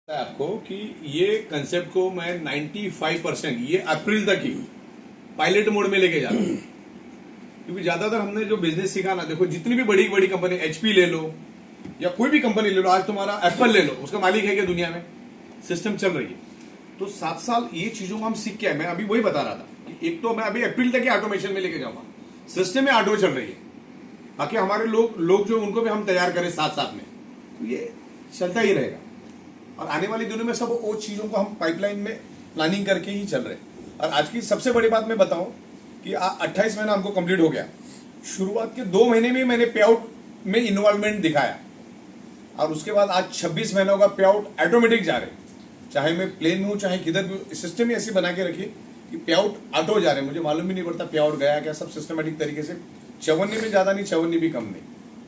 आपको कि ये कंसेप्ट को मैं 95% ये अप्रैल तक ही पायलट मोड में लेके जा रहा हूँ, क्योंकि ज्यादातर हमने जो बिजनेस सीखा ना, देखो जितनी भी बड़ी बड़ी कंपनी, एचपी ले लो या कोई भी कंपनी ले लो, आज तुम्हारा एप्पल ले लो, उसका मालिक है क्या दुनिया में? सिस्टम चल रही है। तो 7 साल ये चीजों को हम सीख के आए। मैं अभी वही बता रहा था कि एक तो मैं अभी अप्रैल तक ही ऑटोमेशन में लेके जाऊंगा, सिस्टम में ऑटो चल रही है, बाकी हमारे लोग जो उनको भी हम तैयार करें साथ साथ में, तो ये चलता ही रहेगा। और आने वाले दिनों में सब वो चीजों को हम पाइपलाइन में प्लानिंग करके ही चल रहे हैं। और आज की सबसे बड़ी बात मैं बताऊं कि 28 महीना हमको कंप्लीट हो गया। शुरुआत के 2 महीने में मैंने पे आउट में इन्वॉल्वमेंट दिखाया, और उसके बाद आज 26 महीनों का पे आउट ऑटोमेटिक जा रहे, चाहे मैं प्लेन में हूं चाहे किधर भी। सिस्टम ही ऐसी बना के रखी कि पे आउट ऑटो जा रहे, मुझे मालूम भी नहीं पड़ता पे आउट गया क्या, सब सिस्टमेटिक तरीके से। 54 में ज्यादा नहीं, 54 भी कम नहीं,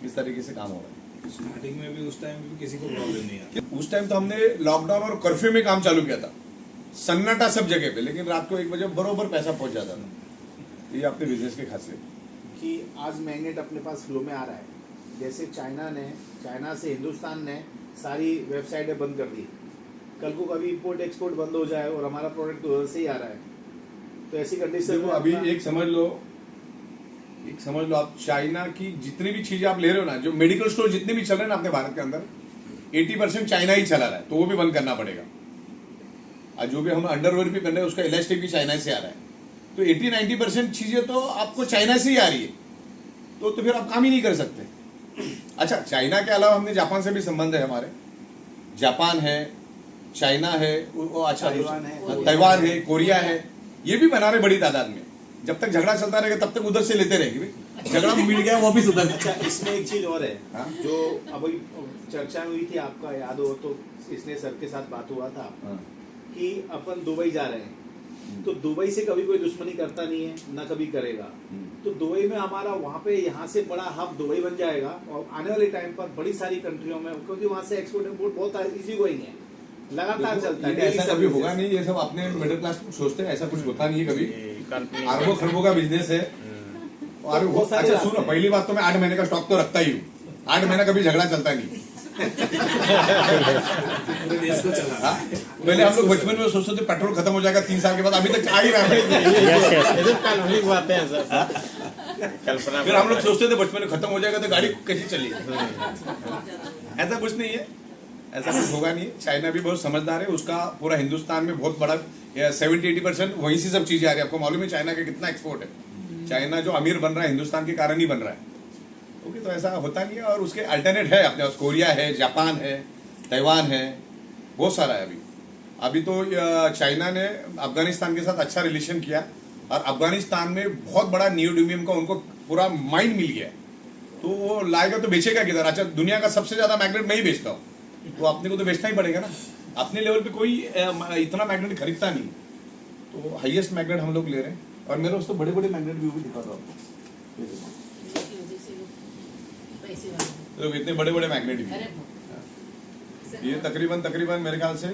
इस तरीके से काम हो रहा है। स्टार्टिंग में भी उस टाइम भी किसी को प्रॉब्लम नहीं आई। उस टाइम तो हमने लॉकडाउन और कर्फ्यू में काम चालू किया था, सन्नाटा सब जगह पे, लेकिन रात को 1 बजे बरोबर पैसा पहुंच जाता था। ये अपने बिजनेस की खासियत कि आज मैग्नेट अपने पास फ्लो में आ रहा है। जैसे चाइना से हिंदुस्तान ने सारी वेबसाइटें बंद कर दी, कल को कभी इंपोर्ट एक्सपोर्ट बंद हो जाए और हमारा प्रोडक्ट उधर से ही आ रहा है, तो ऐसी कंडीशन देखो अभी एक समझ लो आप, चाइना की जितनी भी चीजें आप ले रहे हो ना, जो मेडिकल स्टोर जितने भी चल रहे हैं ना अपने भारत के अंदर, 80% चाइना ही चला रहा है, तो वो भी बंद करना पड़ेगा। और जो भी हम अंडरवेयर भी कर रहे हैं उसका इलास्टिक भी चाइना से आ रहा है, तो 80-90% चीजें तो आपको चाइना से ही आ रही है, तो फिर आप काम ही नहीं कर सकते। अच्छा, चाइना के अलावा हमने जापान से भी संबंध है हमारे, जापान है, चाइना है, अच्छा ताइवान है, कोरिया है, ये भी बना रहे बड़ी तादाद में। जब तक झगड़ा चलता रहेगा तब तक उधर से लेते रहेंगे, झगड़ा मिल गया वापिस उधर। अच्छा, इसमें एक चीज और है जो अभी चर्चा हुई थी, आपका याद हो तो, इसने सर के साथ बात हुआ था कि अपन दुबई जा रहे हैं, तो दुबई से कभी कोई दुश्मनी करता नहीं है, ना कभी करेगा। तो दुबई में हमारा वहाँ पे यहाँ से बड़ा हब दुबई बन जाएगा, और आने वाले टाइम पर बड़ी सारी कंट्रियों में, क्योंकि वहाँ से एक्सपोर्ट इम्पोर्ट बहुत इजी गोइंग है, लगातार चलता है। ऐसा कभी होगा नहीं, ये सब अपने मिडिल क्लास सोचते हैं, ऐसा कुछ होता नहीं है कभी। अरबों खरबों का बिजनेस है। और अच्छा सुनो, पहली बात तो मैं 8 महीने का स्टॉक तो रखता ही हूँ, 8 महीना कभी झगड़ा चलता नहीं। पहले हम लोग बचपन में सोचते थे पेट्रोल खत्म हो जाएगा 3 साल के बाद, अभी तक आ ही रहा है। फिर हम लोग सोचते थे बचपन में खत्म हो जाएगा तो गाड़ी कैसी चलेगी। ऐसा कुछ नहीं है, ऐसा कुछ होगा नहीं। चाइना भी बहुत समझदार है, उसका पूरा हिंदुस्तान में बहुत बड़ा 70-80% वहीं से सब चीजें आ रही है। आपको मालूम है चाइना का कितना एक्सपोर्ट है? चाइना जो अमीर बन रहा है हिंदुस्तान के कारण ही बन रहा है। ओके, तो ऐसा होता नहीं है। और उसके अल्टरनेट है अपने पास, कोरिया है, जापान है, ताइवान है, बहुत सारा है। अभी तो चाइना ने अफगानिस्तान के साथ अच्छा रिलेशन किया, और अफगानिस्तान में बहुत बड़ा नियोडिमियम का उनको पूरा माइन मिल गया, तो वो लाएगा तो बेचेगा किधर? अच्छा, दुनिया का सबसे ज्यादा मैग्नेट मैं ही बेचता हूँ, तो अपने को तो बेचना ही पड़ेगा ना। अपने लेवल पे कोई इतना मैग्नेट खरीदता नहीं, तो हाईएस्ट मैग्नेट हम लोग ले रहे हैं। और मेरे दोस्तों बड़े बड़े मैग्नेट भी दिखाता हूँ आपको, तो इतने बड़े बड़े मैग्नेट भी। ये तकरीबन मेरे ख्याल से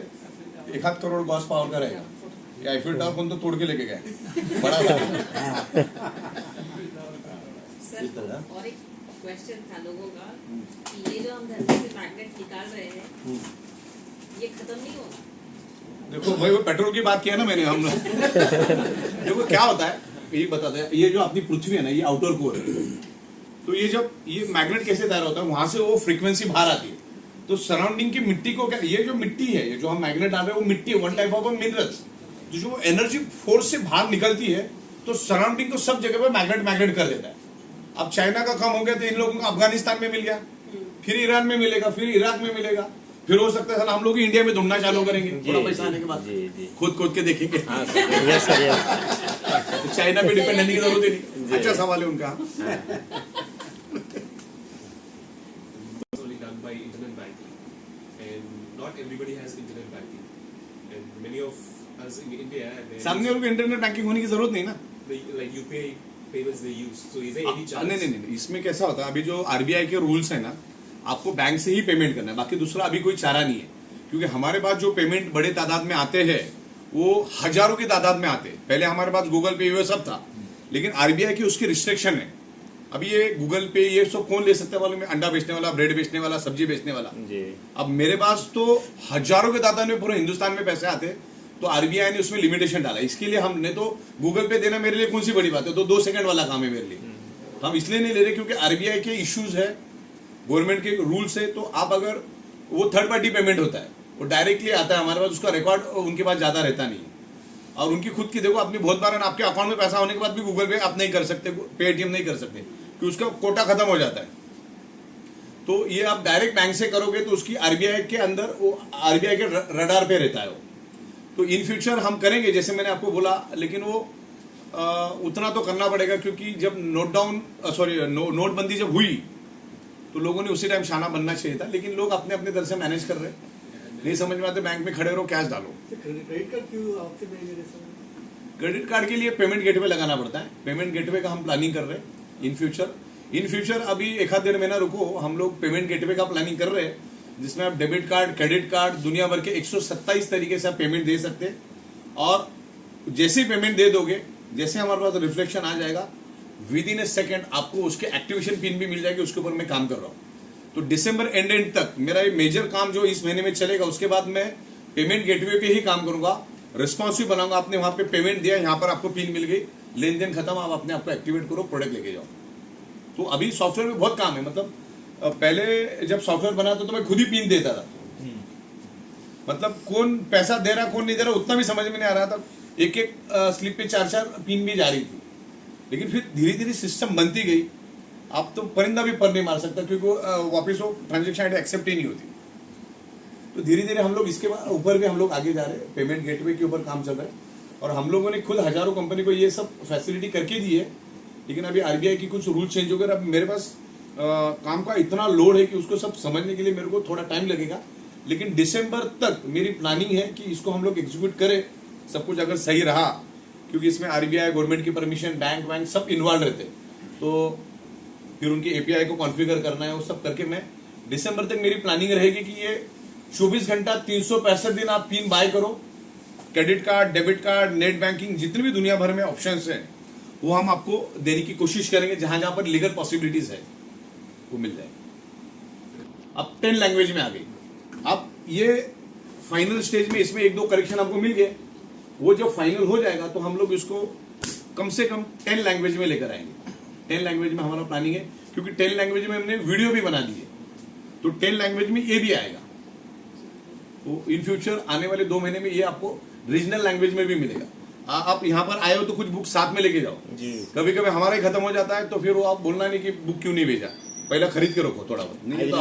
1 करोड़ गॉस पावर का रहेगा। ये आईफिल टावर कौन तो तोड़ के लेके गए, बड़ा था। और एक क्वेश्चन था लोगों का कि ये जो हम धरती से मैग्नेट निकाल रहे हैं, ये खत्म नहीं होगा? देखो भाई, वो पेट्रोल की बात किया ना मैंने, हम देखो क्या होता है ये बताते हैं। ये जो अपनी पृथ्वी है ना, ये आउटर कोर है, तो ये जब ये मैग्नेट कैसे तैयार होता है, वहां से वो फ्रीक्वेंसी बाहर आती है, तो सराउंडिंग की मिट्टी को क्या, ये जो मिट्टी है, ये जो हम मैग्नेट डाल रहे हैं वो मिट्टी है, वन टाइप ऑफ मिनरल्स, जो एनर्जी फोर्स से बाहर निकलती है, तो सराउंडिंग को सब जगह पे मैग्नेट कर देता है। अब चाइना का कम हो गया तो इन लोगों को अफगानिस्तान में मिल गया, फिर ईरान में मिलेगा, फिर इराक में मिलेगा, फिर हो सकता है हम लोग इंडिया में ढूंढना चालू करेंगे थोड़ा पैसा आने के बाद, खोद के देखेंगे। तो चाइना पे डिपेंड रहने की जरूरत ही नहीं। अच्छा सवाल है उनका। By internet banking, and not everybody has internet banking, and many of us in India, सामने लोग इंटरनेट बैंकिंग होने की जरूरत नहीं ना, like UPI payments they use. So is there any chance? नहीं, इसमें कैसा होता है, अभी जो आरबीआई के रूल्स है ना, आपको बैंक से ही पेमेंट करना है, बाकी दूसरा अभी कोई चारा नहीं है। क्योंकि हमारे पास जो पेमेंट बड़े तादाद में आते हैं वो हजारों की तादाद में आते हैं। पहले हमारे पास गूगल पे ये सब था, लेकिन आरबीआई की उसकी रिस्ट्रिक्शन है अभी ये गूगल पे ये सब कौन ले सकता है मालूम है? अंडा बेचने वाला, ब्रेड बेचने वाला, सब्जी बेचने वाला। जी। अब मेरे पास तो हजारों के तादाद में पूरे हिंदुस्तान में पैसे आते, तो आरबीआई ने उसमें लिमिटेशन डाला। इसके लिए हमने तो गूगल पे देना मेरे लिए कौन सी बड़ी बात है, तो 2 सेकंड वाला काम है मेरे लिए। हम इसलिए नहीं ले रहे क्योंकि आरबीआई के इश्यूज है, गवर्नमेंट के रूल्स है। तो आप अगर वो थर्ड पार्टी पेमेंट होता है, वो डायरेक्टली आता है हमारे पास, उसका रिकॉर्ड उनके पास ज्यादा रहता नहीं है। और उनकी खुद की देखो, अपनी बहुत बार आपके अकाउंट में पैसा होने के बाद भी गूगल पे आप नहीं कर सकते, पेटीएम नहीं कर सकते, कि उसका कोटा खत्म हो जाता है। तो ये आप डायरेक्ट बैंक से करोगे तो उसकी आरबीआई के अंदर, वो आरबीआई के रडार पे रहता है वो। तो इन फ्यूचर हम करेंगे जैसे मैंने आपको बोला, लेकिन वो उतना तो करना पड़ेगा क्योंकि जब नोटबंदी जब हुई तो लोगों ने उसी टाइम शाना बनना चाहिए था, लेकिन लोग अपने अपने तरह से मैनेज कर रहे। नहीं समझ में आते, बैंक में खड़े रहो, कैश डालो। क्रेडिट कार्ड क्यों आपसे नहीं ले रहे सर? क्रेडिट कार्ड के लिए पेमेंट गेटवे लगाना पड़ता है। पेमेंट गेटवे का हम प्लानिंग कर रहे हैं इन फ्यूचर। अभी 1-1.5 महीना रुको, हम लोग पेमेंट गेटवे का प्लानिंग कर रहे हैं, जिसमें आप डेबिट कार्ड, क्रेडिट कार्ड, दुनिया भर के 127 तरीके से आप पेमेंट दे सकते हैं। और जैसे ही पेमेंट दे दोगे, जैसे हमारे पास रिफ्लेक्शन आ जाएगा, विद इन ए सेकेंड आपको उसके एक्टिवेशन पिन भी मिल जाएगी। उसके ऊपर मैं काम कर रहा हूँ। तो दिसंबर एंड तक मेरा ये मेजर काम जो इस महीने में चलेगा, उसके बाद मैं पेमेंट गेटवे पे ही काम करूंगा, रिस्पॉन्सिव बनाऊंगा। आपने वहां पे पेमेंट दिया, यहाँ पर आपको पिन मिल गई, लेन देन खत्म, आप अपने आप को एक्टिवेट करो, प्रोडक्ट लेके जाओ। तो अभी सॉफ्टवेयर में बहुत काम है। मतलब पहले जब सॉफ्टवेयर बना तो मैं खुद ही पिन देता था, मतलब कौन पैसा दे रहा कौन नहीं दे रहा उतना भी समझ में नहीं आ रहा था। एक स्लिप पे 4-4 पिन भी जा रही थी। लेकिन फिर धीरे धीरे सिस्टम बनती गई। आप तो परिंदा भी पर नहीं मार सकता क्योंकि वापस वो ट्रांजेक्शन आईडी एक्सेप्ट ही नहीं होती। तो धीरे धीरे हम लोग इसके ऊपर भी हम लोग आगे जा रहे हैं। पेमेंट गेटवे के ऊपर काम चल रहा है और हम लोगों ने खुद हजारों कंपनी को ये सब फैसिलिटी करके दी है। लेकिन अभी आरबीआई की कुछ रूल चेंज हो गए। अब मेरे पास काम का इतना लोड है कि उसको सब समझने के लिए मेरे को थोड़ा टाइम लगेगा। लेकिन दिसंबर तक मेरी प्लानिंग है कि इसको हम लोग एग्जीक्यूट करें। सब कुछ अगर सही रहा, क्योंकि इसमें आरबीआई, गवर्नमेंट की परमिशन, बैंक सब इन्वॉल्व रहते, तो फिर उनकी एपीआई को कॉन्फ़िगर करना है, वो सब करके मैं दिसंबर तक मेरी प्लानिंग रहेगी कि ये 24 घंटा 365 दिन आप पिन बाय करो। Credit card, debit card, net banking, जितने भी दुनिया भर में ऑप्शंस हैं वो हम आपको देने की कोशिश करेंगे। जहां जहां पर लीगल पॉसिबिलिटीज है वो मिल जाएगी। अब 10 लैंग्वेज में आ गई। अब ये फाइनल स्टेज में इसमें 1-2 करेक्शन आपको मिल गए। वो जब फाइनल हो जाएगा तो हम लोग इसको कम से कम 10 लैंग्वेज में लेकर आएंगे। 10 लैंग्वेज में हमारा प्लानिंग है, क्योंकि 10 लैंग्वेज में हमने वीडियो भी बना दी है। तो 10 लैंग्वेज में ये भी आएगा। तो इन फ्यूचर आने वाले 2 महीने में ये आपको रीजनल लैंग्वेज में भी मिलेगा। आप यहाँ पर आए हो तो कुछ बुक साथ में लेके जाओ। कभी कभी हमारा ही खत्म हो जाता है तो फिर वो आप बोलना नहीं कि बुक क्यों नहीं भेजा, पहले खरीद के रखो थोड़ा बहुत, नहीं तो